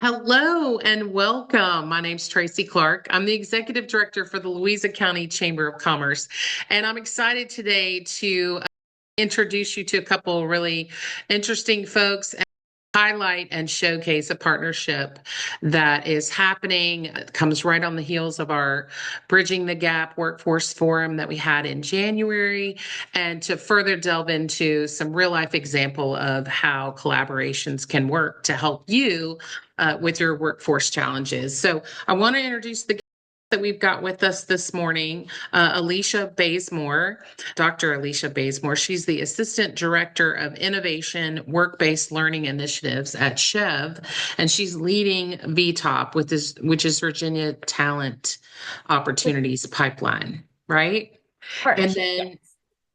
Hello and welcome. My name's Tracy Clark. I'm the Executive Director for the Louisa County Chamber of Commerce, and I'm excited today to introduce you to a couple really interesting folks and highlight and showcase a partnership that is happening. It comes right on the heels of our Bridging the Gap Workforce Forum that we had in January, and to further delve into some real life example of how collaborations can work to help you with your workforce challenges. So I want to introduce the that we've got with us this morning, Alisha Bazemore, Dr. Alisha Bazemore. She's the Assistant Director of Innovation Work-Based Learning Initiatives at SCHEV, and she's leading VTOP, which is Virginia Talent Opportunities Pipeline, right? And Partnership, then yes.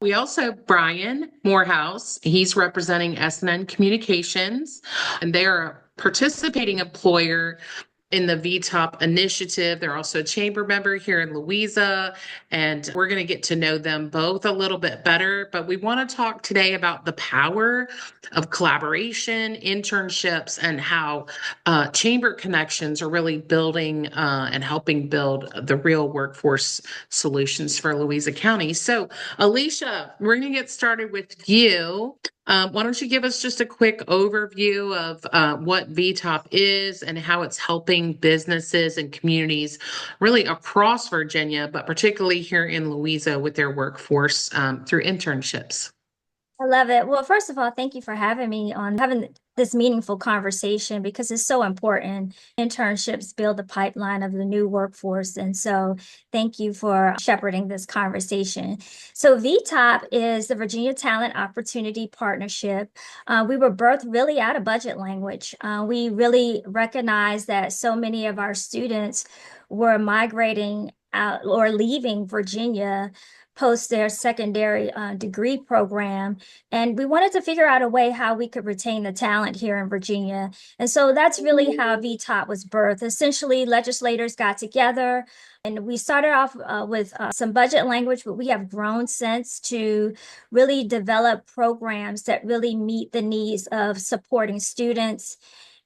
we also Brian Morehouse. He's representing S&N Communications, and they are a participating employer in the VTOP initiative. They're also a chamber member here in Louisa, and we're going to get to know them both a little bit better. But we want to talk today about the power of collaboration, internships, and how chamber connections are really building and helping build the real workforce solutions for Louisa County. So, Alisha, we're going to get started with you. Why don't you give us just a quick overview of what VTOP is and how it's helping businesses and communities really across Virginia, but particularly here in Louisa with their workforce through internships? I love it. Well, first of all, thank you for having me on having this meaningful conversation because it's so important. Internships build the pipeline of the new workforce. And so thank you for shepherding this conversation. So VTOP is the Virginia Talent Opportunity Partnership. We were birthed really out of budget language. We really recognized that so many of our students were migrating out or leaving Virginia post their secondary degree program. And we wanted to figure out a way how we could retain the talent here in Virginia. And so that's really how VTOP was birthed. Essentially, legislators got together and we started off with some budget language, but we have grown since to really develop programs that really meet the needs of supporting students,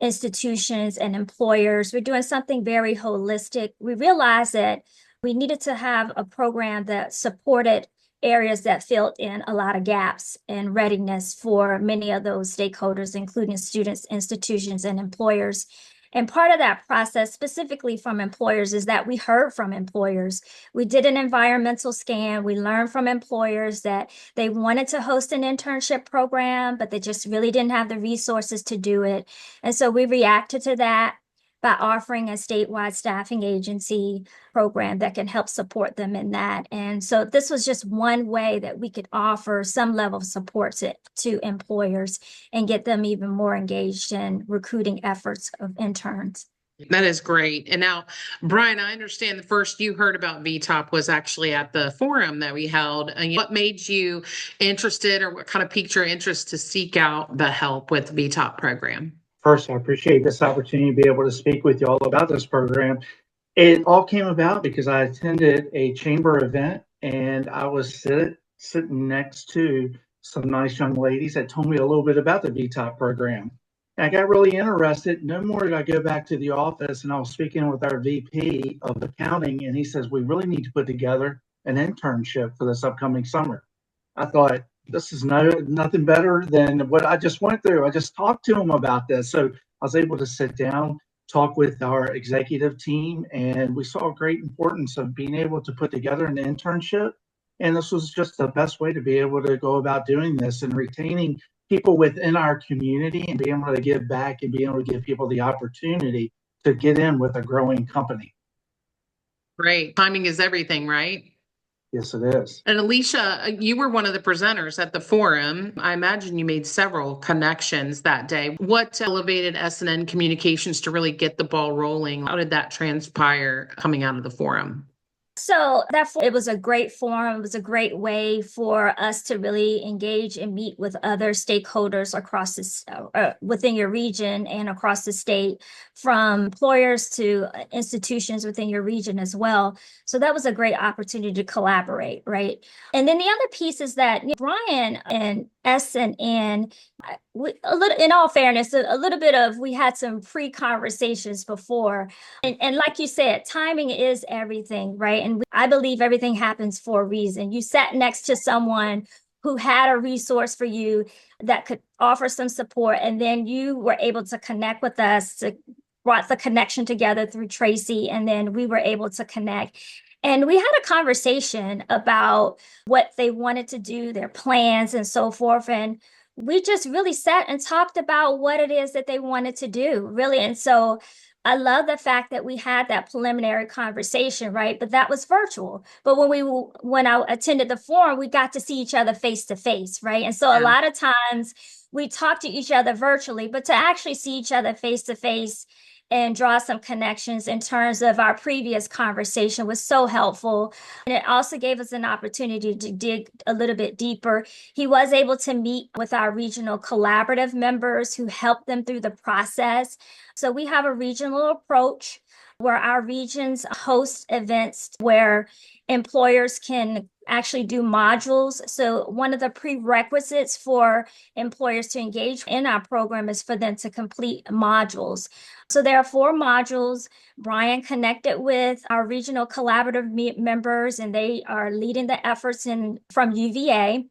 institutions, and employers. We're doing something very holistic. We realized that we needed to have a program that supported areas that filled in a lot of gaps in readiness for many of those stakeholders, including students, institutions, and employers. And part of that process, specifically from employers, is that we heard from employers. We did an environmental scan. We learned from employers that they wanted to host an internship program, but they just really didn't have the resources to do it. And so we reacted to that by offering a statewide staffing agency program that can help support them in that. And so this was just one way that we could offer some level of support to employers and get them even more engaged in recruiting efforts of interns. That is great. And now, Brian, I understand the first you heard about VTOP was actually at the forum that we held. And what made you interested or what kind of piqued your interest to seek out the help with the VTOP program? First, I appreciate this opportunity to be able to speak with you all about this program. It all came about because I attended a chamber event and I was sitting next to some nice young ladies that told me a little bit about the VTOP program. And I got really interested. No more did I go back to the office, and I was speaking with our VP of accounting, and he says, we really need to put together an internship for this upcoming summer. I thought, this is nothing better than what I just went through. I just talked to him about this. So I was able to sit down, talk with our executive team, and we saw great importance of being able to put together an internship. And this was just the best way to be able to go about doing this and retaining people within our community and being able to give back and being able to give people the opportunity to get in with a growing company. Great. Timing is everything, right? Yes, it is. And Alisha, you were one of the presenters at the forum. I imagine you made several connections that day. What elevated S&N Communications to really get the ball rolling? How did that transpire coming out of the forum? So it was a great forum. It was a great way for us to really engage and meet with other stakeholders across this within your region and across the state, from employers to institutions within your region as well. So that was a great opportunity to collaborate, right? And then the other piece is that Brian and S&N, a little, in all fairness, a little bit of, we had some pre-conversations before. And like you said, timing is everything, right? And I believe everything happens for a reason. You sat next to someone who had a resource for you that could offer some support, and then you were able to connect with us, to brought the connection together through Tracy, and then we were able to connect. And we had a conversation about what they wanted to do, their plans, and so forth. And we just really sat and talked about what it is that they wanted to do, really. And so I love the fact that we had that preliminary conversation, right? But that was virtual. But when I attended the forum, we got to see each other face to face, right? And so a lot of times we talk to each other virtually, but to actually see each other face to face and draw some connections in terms of our previous conversation was so helpful. And it also gave us an opportunity to dig a little bit deeper. He was able to meet with our regional collaborative members who helped them through the process. So we have a regional approach where our regions host events where employers can actually do modules. So one of the prerequisites for employers to engage in our program is for them to complete modules. So there are 4 modules. Brian connected with our regional collaborative members, and they are leading the efforts from UVA.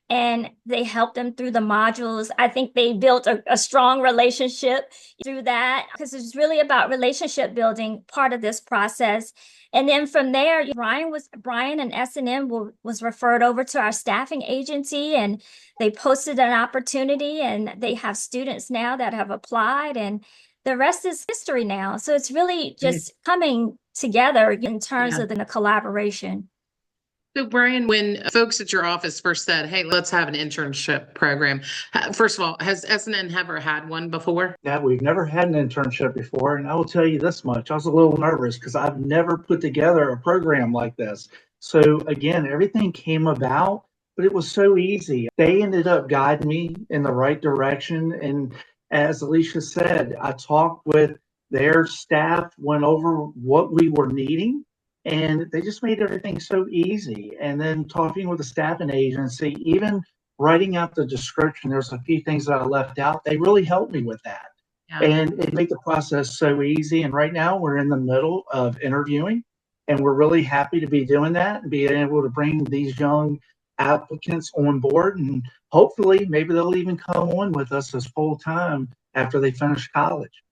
And they helped them through the modules. I think they built a strong relationship through that, because it's really about relationship building, part of this process. And then from there, Brian and S&M was referred over to our staffing agency, and they posted an opportunity, and they have students now that have applied, and the rest is history now. So it's really just coming together in terms of the collaboration. So, Brian, when folks at your office first said, hey, let's have an internship program, first of all, has S&N ever had one before? Yeah, we've never had an internship before. And I will tell you this much, I was a little nervous because I've never put together a program like this. So again, everything came about, but it was so easy. They ended up guiding me in the right direction. And as Alisha said, I talked with their staff, went over what we were needing, and they just made everything so easy. And then talking with the staffing agency, even writing out the description, there's a few things that I left out. They really helped me with that. Yeah. And it made the process so easy. And right now we're in the middle of interviewing, and we're really happy to be doing that and being able to bring these young applicants on board. And hopefully maybe they'll even come on with us as full time after they finish college.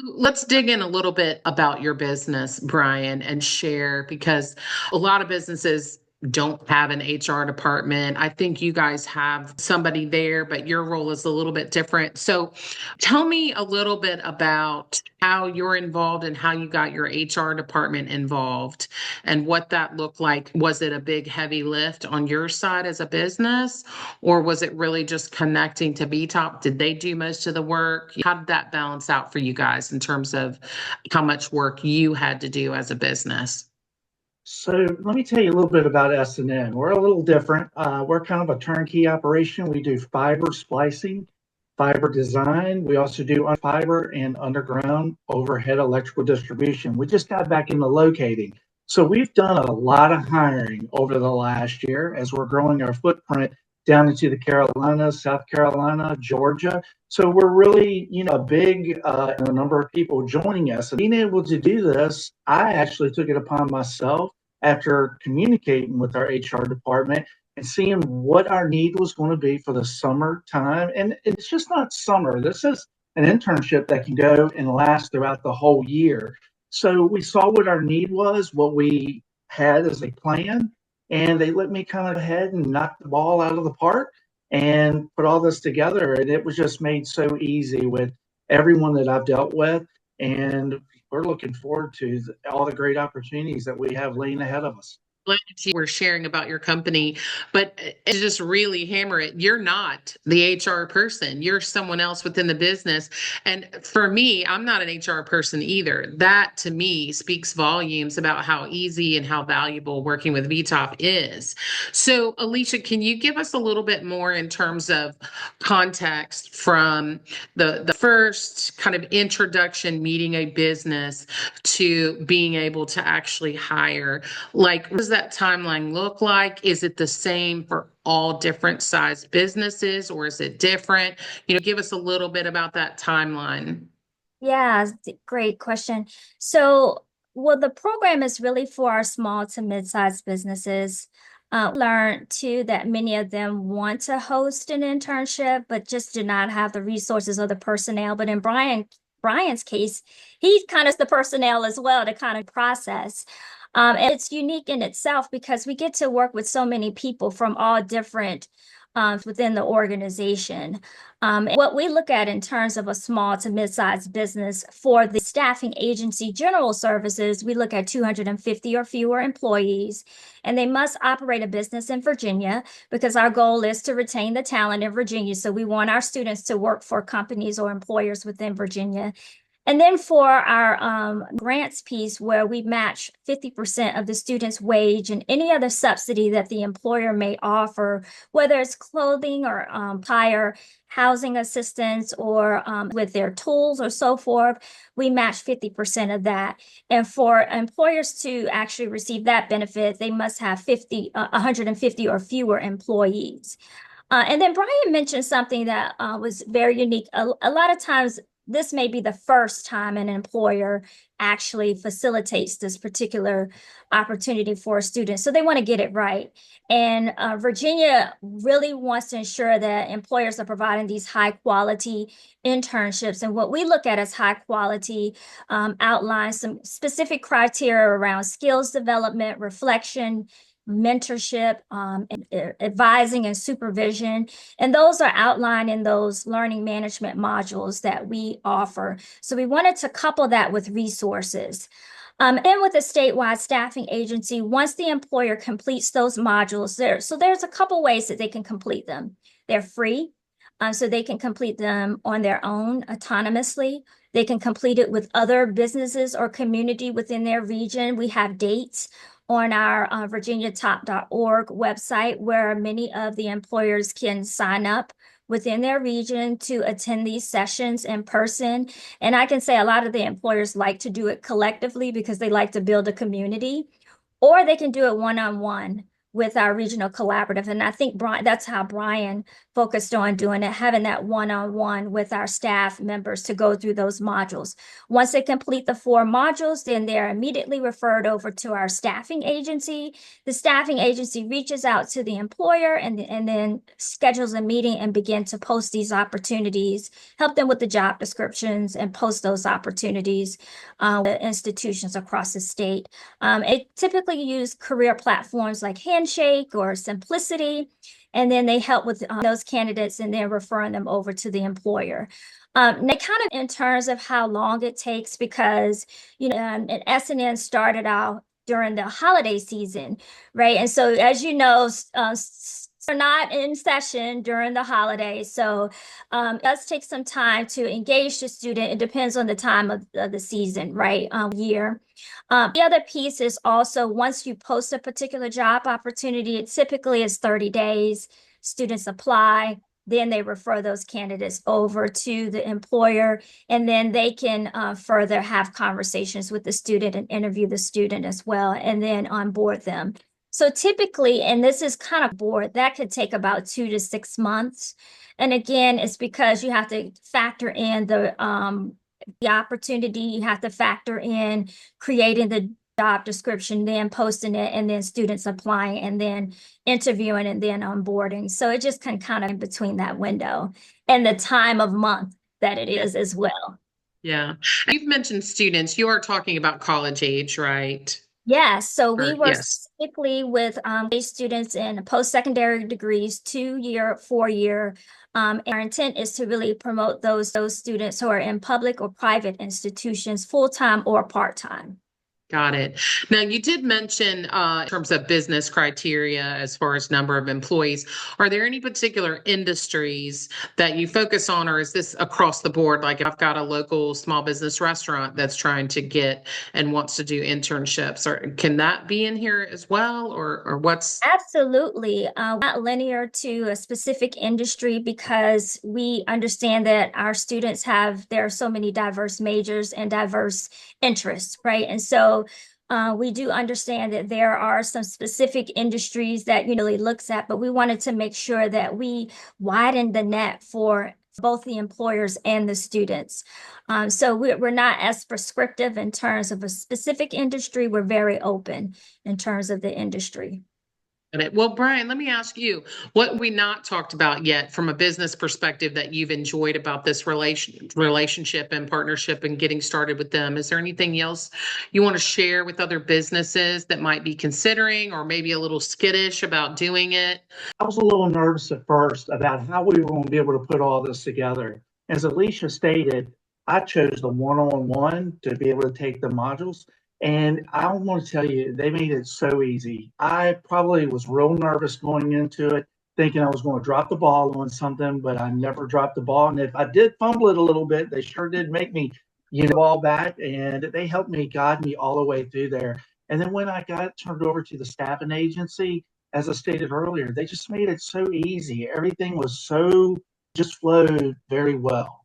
Let's dig in a little bit about your business, Brian, and share, because a lot of businesses don't have an HR department. I think you guys have somebody there, but your role is a little bit different. So tell me a little bit about how you're involved and how you got your HR department involved and what that looked like. Was it a big, heavy lift on your side as a business, or was it really just connecting to BTOP? Did they do most of the work? How did that balance out for you guys in terms of how much work you had to do as a business? So let me tell you a little bit about S&N. We're a little different. We're kind of a turnkey operation. We do fiber splicing, fiber design. We also do fiber and underground overhead electrical distribution. We just got back into locating. So we've done a lot of hiring over the last year as we're growing our footprint down into the Carolinas, South Carolina, Georgia. So we're really, a big number of people joining us. And being able to do this, I actually took it upon myself after communicating with our HR department and seeing what our need was going to be for the summer time. And it's just not summer. This is an internship that can go and last throughout the whole year. So we saw what our need was, what we had as a plan, and they let me kind of ahead and knock the ball out of the park and put all this together. And it was just made so easy with everyone that I've dealt with. And we're looking forward to all the great opportunities that we have laying ahead of us. Glad you were sharing about your company, but to just really hammer it, you're not the HR person. You're someone else within the business. And for me, I'm not an HR person either. That to me speaks volumes about how easy and how valuable working with VTOP is. So Alisha, can you give us a little bit more in terms of context from the first kind of introduction, meeting a business, to being able to actually hire? Like, what does that timeline look like? Is it the same for all different size businesses, or is it different? Give us a little bit about that timeline. Yeah, great question. So, well, the program is really for our small to mid-sized businesses. Learned too that many of them want to host an internship, but just do not have the resources or the personnel. But in Brian's case, he kind of the personnel as well to kind of process. And it's unique in itself because we get to work with so many people from all different within the organization. What we look at in terms of a small to mid-sized business for the staffing agency general services, we look at 250 or fewer employees, and they must operate a business in Virginia because our goal is to retain the talent in Virginia. So we want our students to work for companies or employers within Virginia. And then for our grants piece, where we match 50% of the student's wage and any other subsidy that the employer may offer, whether it's clothing or hire housing assistance or with their tools or so forth, we match 50% of that. And for employers to actually receive that benefit, they must have 150 or fewer employees. And then Brian mentioned something that was very unique. A lot of times, this may be the first time an employer actually facilitates this particular opportunity for a student. So they want to get it right. And Virginia really wants to ensure that employers are providing these high quality internships. And what we look at as high quality outlines some specific criteria around skills development, reflection, mentorship, advising and supervision. And those are outlined in those learning management modules that we offer. So we wanted to couple that with resources. And with a statewide staffing agency, once the employer completes those modules, there's a couple ways that they can complete them. They're free, so they can complete them on their own autonomously. They can complete it with other businesses or community within their region. We have dates on our virginiatop.org website where many of the employers can sign up within their region to attend these sessions in person. And I can say a lot of the employers like to do it collectively because they like to build a community, or they can do it one-on-one with our regional collaborative. And I think that's how Brian focused on doing it, having that one-on-one with our staff members to go through those modules. Once they complete the 4 modules, then they're immediately referred over to our staffing agency. The staffing agency reaches out to the employer and then schedules a meeting and begin to post these opportunities, help them with the job descriptions and post those opportunities with institutions across the state. It typically use career platforms like Handshake or Simplicity, and then they help with those candidates and then referring them over to the employer. They kind of in terms of how long it takes because, S&N started out during the holiday season, right? And so, as you know, are not in session during the holidays. So it does take some time to engage the student. It depends on the time of the season, right? Year. The other piece is also once you post a particular job opportunity, it typically is 30 days. Students apply, then they refer those candidates over to the employer, and then they can further have conversations with the student and interview the student as well, and then onboard them. So typically, and this is kind of board, that could take about 2 to 6 months. And again, it's because you have to factor in the opportunity, you have to factor in creating the job description, then posting it, and then students applying, and then interviewing, and then onboarding. So it just can kind of in between that window and the time of month that it is as well. Yeah. You've mentioned students. You are talking about college age, right? Yes, so we work Yes. specifically with students in post-secondary degrees, 2-year, 4-year. Our intent is to really promote those students who are in public or private institutions, full-time or part-time. Got it. Now, you did mention in terms of business criteria as far as number of employees. Are there any particular industries that you focus on, or is this across the board? Like if I've got a local small business restaurant that's trying to get and wants to do internships, or can that be in here as well, or what's? Absolutely. Not linear to a specific industry because we understand that our students there are so many diverse majors and diverse interests, right? And so We do understand that there are some specific industries that really looks at, but we wanted to make sure that we widen the net for both the employers and the students. So we're not as prescriptive in terms of a specific industry. We're very open in terms of the industry. Well, Brian, let me ask you, what we not talked about yet from a business perspective that you've enjoyed about this relationship and partnership and getting started with them? Is there anything else you want to share with other businesses that might be considering or maybe a little skittish about doing it? I was a little nervous at first about how we were going to be able to put all this together. As Alisha stated, I chose the one-on-one to be able to take the modules. And I want to tell you, they made it so easy. I probably was real nervous going into it, thinking I was going to drop the ball on something, but I never dropped the ball. And if I did fumble it a little bit, they sure did make me, ball back, and they helped me, guide me all the way through there. And then when I got turned over to the staffing agency, as I stated earlier, they just made it so easy. Everything was so just flowed very well.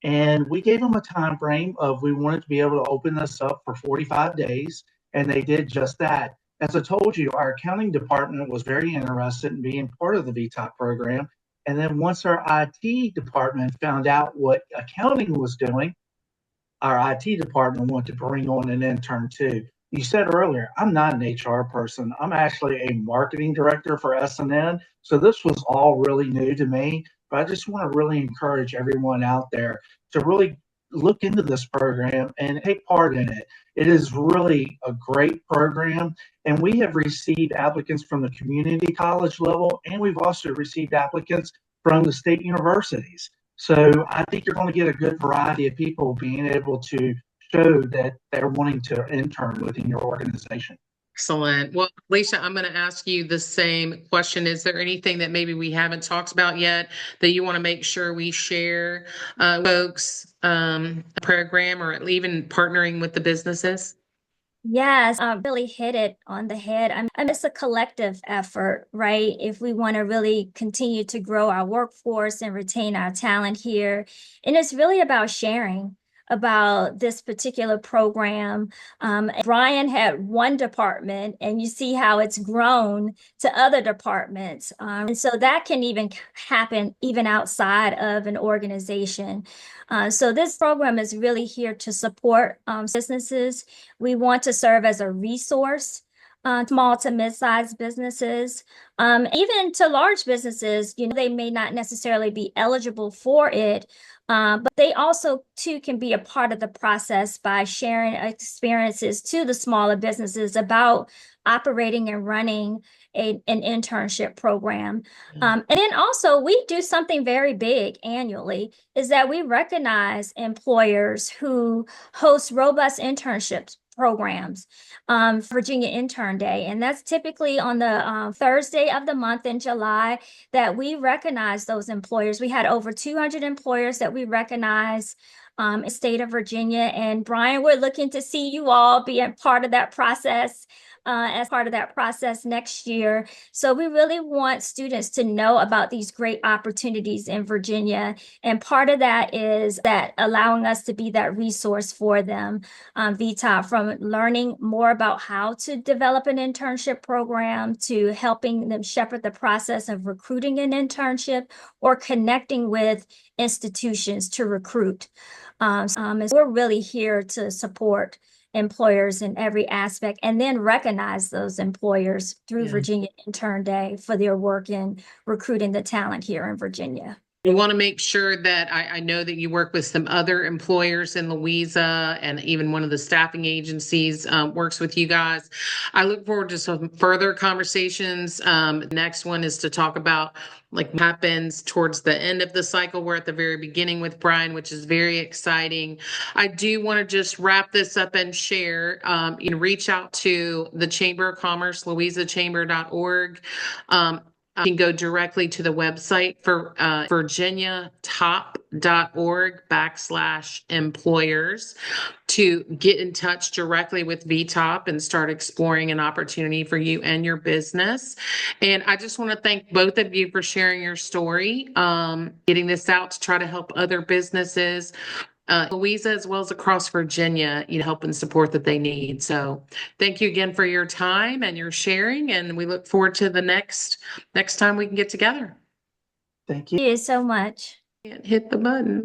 And we gave them a time frame of we wanted to be able to open this up for 45 days, and they did just that. As I told you, our accounting department was very interested in being part of the VTOP program. And then once our IT department found out what accounting was doing, our IT department wanted to bring on an intern too. You said earlier, I'm not an HR person. I'm actually a marketing director for S&N. So this was all really new to me. But I just want to really encourage everyone out there to really look into this program and take part in it. It is really a great program. And we have received applicants from the community college level, and we've also received applicants from the state universities. So I think you're going to get a good variety of people being able to show that they're wanting to intern within your organization. Excellent. Well, Alisha, I'm going to ask you the same question. Is there anything that maybe we haven't talked about yet that you want to make sure we share, folks, program or even partnering with the businesses? Yes, really hit it on the head. It's a collective effort, right? If we want to really continue to grow our workforce and retain our talent here. And it's really about sharing about this particular program. Brian had one department, and you see how it's grown to other departments. And so that can even happen even outside of an organization. So this program is really here to support businesses. We want to serve as a resource, small to mid-sized businesses, even to large businesses. They may not necessarily be eligible for it, but they also too can be a part of the process by sharing experiences to the smaller businesses about operating and running an internship program. And then also we do something very big annually is that we recognize employers who host robust internships programs, Virginia Intern Day. And that's typically on the Thursday of the month in July that we recognize those employers. We had over 200 employers that we recognize in the state of Virginia. And Brian, we're looking to see you all be a part of that process. As part of that process next year. So we really want students to know about these great opportunities in Virginia. And part of that is that allowing us to be that resource for them, VTOP, from learning more about how to develop an internship program to helping them shepherd the process of recruiting an internship or connecting with institutions to recruit. And we're really here to support employers in every aspect and then recognize those employers through Virginia Intern Day for their work in recruiting the talent here in Virginia. We want to make sure that I know that you work with some other employers in Louisa, and even one of the staffing agencies works with you guys. I look forward to some further conversations. Next one is to talk about what happens towards the end of the cycle. We're at the very beginning with Brian, which is very exciting. I do want to just wrap this up and share, reach out to the Chamber of Commerce, louisachamber.org. You can go directly to the website for virginiatop.org/employers to get in touch directly with VTOP and start exploring an opportunity for you and your business. And I just want to thank both of you for sharing your story, getting this out to try to help other businesses Louisa as well as across Virginia, help and support that they need. So thank you again for your time and your sharing, and we look forward to the next time we can get together. Thank you. Thank you so much. Can't hit the button.